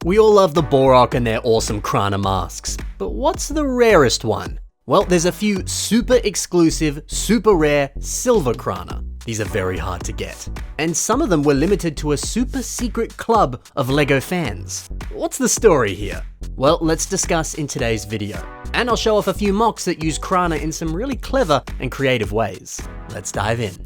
We all love the Bohrok and their awesome Krana masks, but what's the rarest one? Well, there's a few super exclusive, super rare silver Krana. These are very hard to get. And some of them were limited to a super secret club of LEGO fans. What's the story here? Well, let's discuss in today's video. And I'll show off a few mocks that use Krana in some really clever and creative ways. Let's dive in.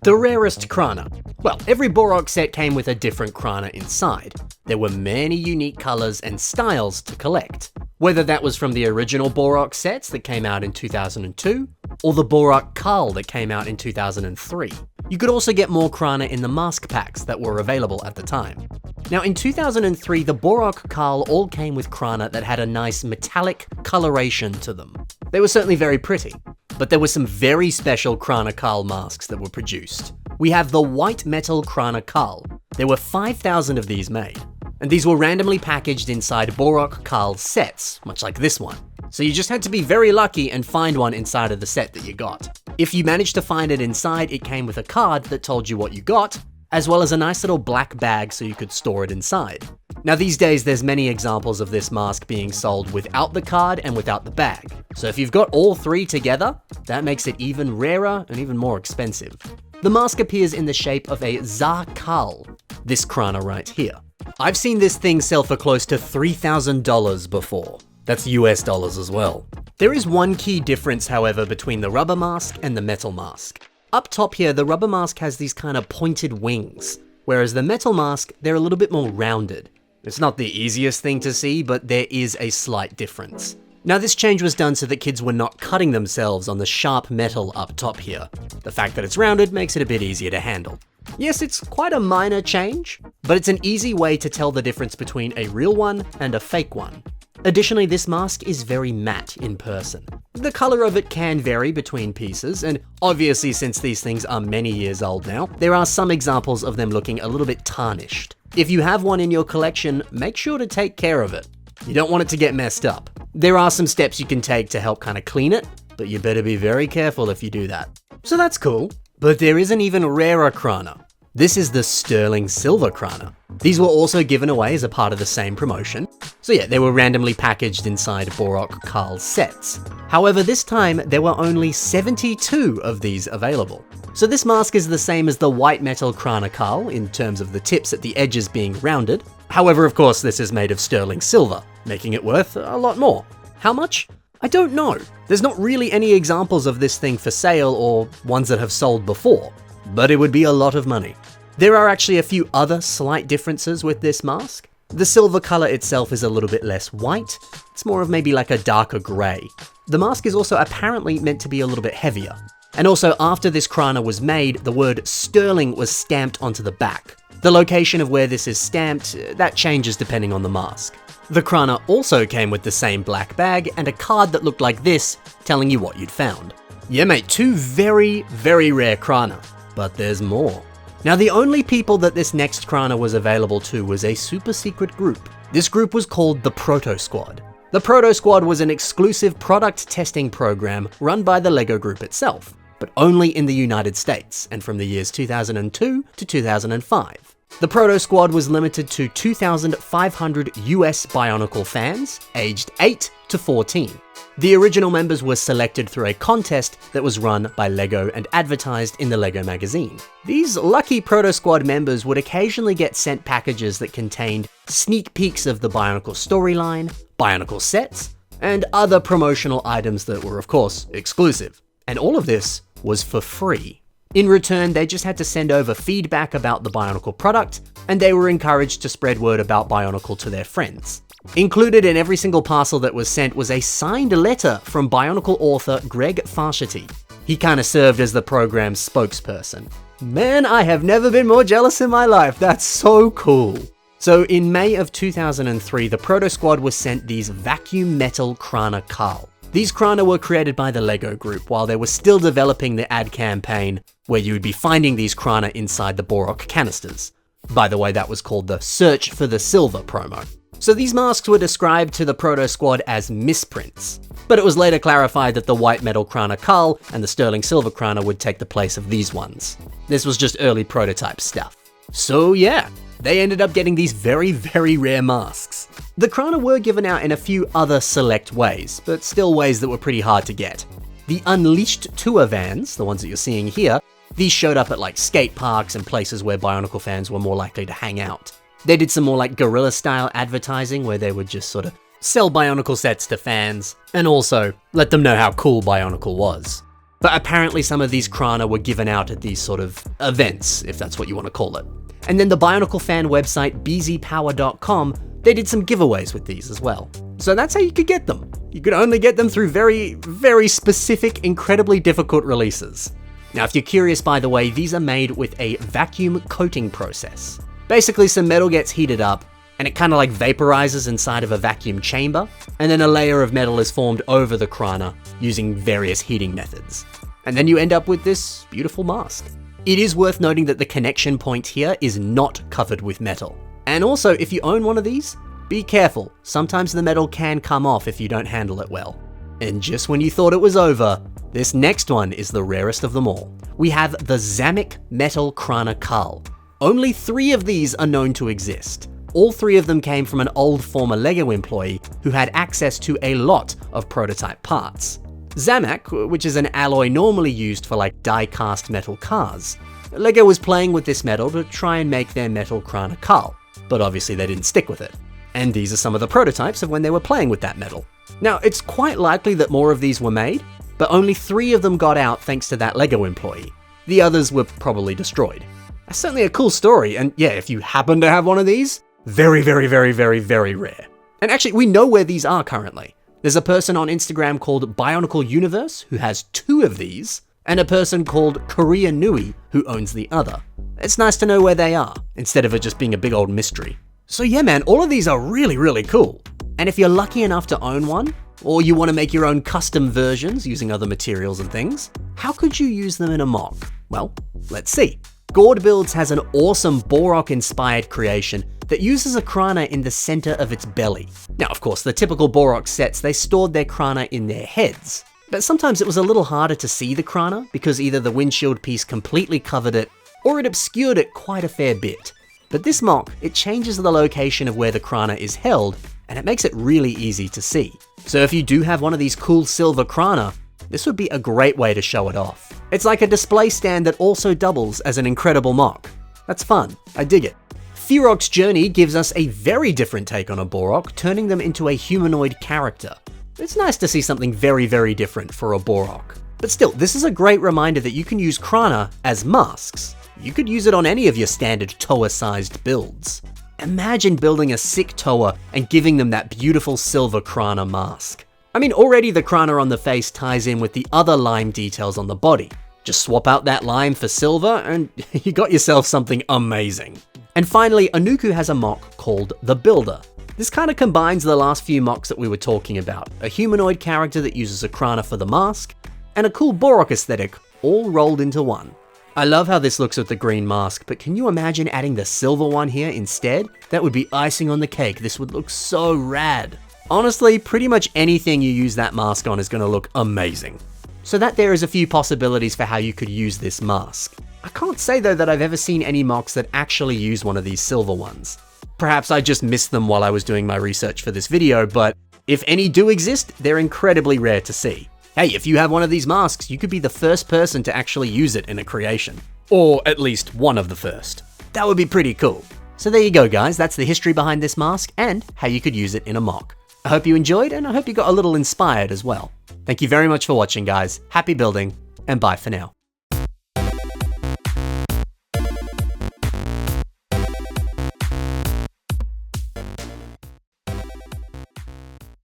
The rarest Krana. Well, every Bohrok set came with a different Krana inside. There were many unique colors and styles to collect. Whether that was from the original Bohrok sets that came out in 2002, or the Bohrok-Kal that came out in 2003. You could also get more Krana in the mask packs that were available at the time. Now in 2003, the Bohrok-Kal all came with Krana that had a nice metallic coloration to them. They were certainly very pretty, but there were some very special Krana-Kal masks that were produced. We have the white metal Krana-Kal. There were 5,000 of these made, and these were randomly packaged inside Bohrok-Kal sets, much like this one. So you just had to be very lucky and find one inside of the set that you got. If you managed to find it inside, it came with a card that told you what you got, as well as a nice little black bag so you could store it inside. Now these days there's many examples of this mask being sold without the card and without the bag. So if you've got all three together, that makes it even rarer and even more expensive. The mask appears in the shape of a Zamak, this Krana right here. I've seen this thing sell for close to $3,000 before. That's US dollars as well. There is one key difference, however, between the rubber mask and the metal mask. Up top here, the rubber mask has these kind of pointed wings, whereas the metal mask, they're a little bit more rounded. It's not the easiest thing to see, but there is a slight difference. Now this change was done so that kids were not cutting themselves on the sharp metal up top here. The fact that it's rounded makes it a bit easier to handle. Yes, it's quite a minor change, but it's an easy way to tell the difference between a real one and a fake one. Additionally, this mask is very matte in person. The color of it can vary between pieces, and obviously since these things are many years old now, there are some examples of them looking a little bit tarnished. If you have one in your collection, make sure to take care of it. You don't want it to get messed up. There are some steps you can take to help kind of clean it, but you better be very careful if you do that. So that's cool, but there is an even rarer Krana. This is the sterling silver Krana. These were also given away as a part of the same promotion. So yeah, they were randomly packaged inside Bohrok-Kal sets. However, this time there were only 72 of these available. So this mask is the same as the white metal Krana-Kal in terms of the tips at the edges being rounded. However, of course, this is made of sterling silver, making it worth a lot more. How much? I don't know. There's not really any examples of this thing for sale or ones that have sold before, but it would be a lot of money. There are actually a few other slight differences with this mask. The silver color itself is a little bit less white. It's more of maybe like a darker gray. The mask is also apparently meant to be a little bit heavier. And also after this Krana was made, the word sterling was stamped onto the back. The location of where this is stamped, that changes depending on the mask. The Krana also came with the same black bag and a card that looked like this, telling you what you'd found. Yeah mate, two very, very rare Krana, but there's more. Now the only people that this next Krana was available to was a super secret group. This group was called the Proto Squad. The Proto Squad was an exclusive product testing program run by the LEGO group itself, but only in the United States and from the years 2002 to 2005. The Proto Squad was limited to 2,500 US Bionicle fans, aged 8 to 14. The original members were selected through a contest that was run by LEGO and advertised in the LEGO magazine. These lucky Proto Squad members would occasionally get sent packages that contained sneak peeks of the Bionicle storyline, Bionicle sets, and other promotional items that were of course exclusive. And all of this was for free. In return, they just had to send over feedback about the Bionicle product, and they were encouraged to spread word about Bionicle to their friends. Included in every single parcel that was sent was a signed letter from Bionicle author Greg Farshetty. He kinda served as the program's spokesperson. Man, I have never been more jealous in my life, that's so cool. So in May of 2003, the Proto Squad was sent these vacuum metal Krana-Kal. These Krana were created by the LEGO group while they were still developing the ad campaign where you would be finding these Krana inside the Bohrok canisters. By the way, that was called the Search for the Silver promo. So these masks were described to the Proto Squad as misprints, but it was later clarified that the white metal Krana-Kal and the sterling silver Krana would take the place of these ones. This was just early prototype stuff. So yeah, they ended up getting these very, very rare masks. The Krana were given out in a few other select ways, but still ways that were pretty hard to get. The Unleashed tour vans, the ones that you're seeing here, these showed up at like skate parks and places where Bionicle fans were more likely to hang out. They did some more like guerrilla style advertising where they would just sort of sell Bionicle sets to fans and also let them know how cool Bionicle was. But apparently some of these Krana were given out at these sort of events, if that's what you want to call it. And then the Bionicle fan website bzpower.com, they did some giveaways with these as well. So that's how you could get them. You could only get them through very, very specific, incredibly difficult releases. Now, if you're curious, by the way, these are made with a vacuum coating process. Basically, some metal gets heated up, and it kind of like vaporizes inside of a vacuum chamber, and then a layer of metal is formed over the Krana using various heating methods. And then you end up with this beautiful mask. It is worth noting that the connection point here is not covered with metal. And also, if you own one of these, be careful. Sometimes the metal can come off if you don't handle it well. And just when you thought it was over, this next one is the rarest of them all. We have the Zamak Metal Krana-Kal. Only 3 of these are known to exist. All 3 of them came from an old former LEGO employee who had access to a lot of prototype parts. Zamak, which is an alloy normally used for like die-cast metal cars. LEGO was playing with this metal to try and make their metal Krana-Kal, but obviously they didn't stick with it. And these are some of the prototypes of when they were playing with that metal. Now, it's quite likely that more of these were made, but only 3 of them got out thanks to that LEGO employee. The others were probably destroyed. That's certainly a cool story, and yeah, if you happen to have one of these, very, very, very, very, very rare. And actually, we know where these are currently. There's a person on Instagram called Bionicle Universe who has 2 of these, and a person called Korea Nui who owns the other. It's nice to know where they are, instead of it just being a big old mystery. So yeah man, all of these are really, really cool. And if you're lucky enough to own one, or you want to make your own custom versions using other materials and things, how could you use them in a mock? Well, let's see. Gourd Builds has an awesome Bohrok-inspired creation that uses a Krana in the center of its belly. Now, of course, the typical Bohrok sets, they stored their Krana in their heads. But sometimes it was a little harder to see the Krana because either the windshield piece completely covered it or it obscured it quite a fair bit. But this mock, it changes the location of where the Krana is held and it makes it really easy to see. So if you do have one of these cool silver Krana, this would be a great way to show it off. It's like a display stand that also doubles as an incredible mock. That's fun, I dig it. Fearok's Journey gives us a very different take on a Bohrok, turning them into a humanoid character. It's nice to see something very, very different for a Bohrok. But still, this is a great reminder that you can use Krana as masks. You could use it on any of your standard Toa-sized builds. Imagine building a sick Toa and giving them that beautiful silver Krana mask. I mean, already the Krana on the face ties in with the other lime details on the body. Just swap out that lime for silver and you got yourself something amazing. And finally, Anuku has a mock called the Builder. This kind of combines the last few mocks that we were talking about. A humanoid character that uses a Krana for the mask, and a cool Bohrok aesthetic, all rolled into one. I love how this looks with the green mask, but can you imagine adding the silver one here instead? That would be icing on the cake. This would look so rad. Honestly, pretty much anything you use that mask on is going to look amazing. So that there is a few possibilities for how you could use this mask. I can't say though that I've ever seen any mocks that actually use one of these silver ones. Perhaps I just missed them while I was doing my research for this video, but if any do exist, they're incredibly rare to see. Hey, if you have one of these masks, you could be the first person to actually use it in a creation. Or at least one of the first. That would be pretty cool. So there you go guys, that's the history behind this mask and how you could use it in a mock. I hope you enjoyed and I hope you got a little inspired as well. Thank you very much for watching guys, happy building, and bye for now.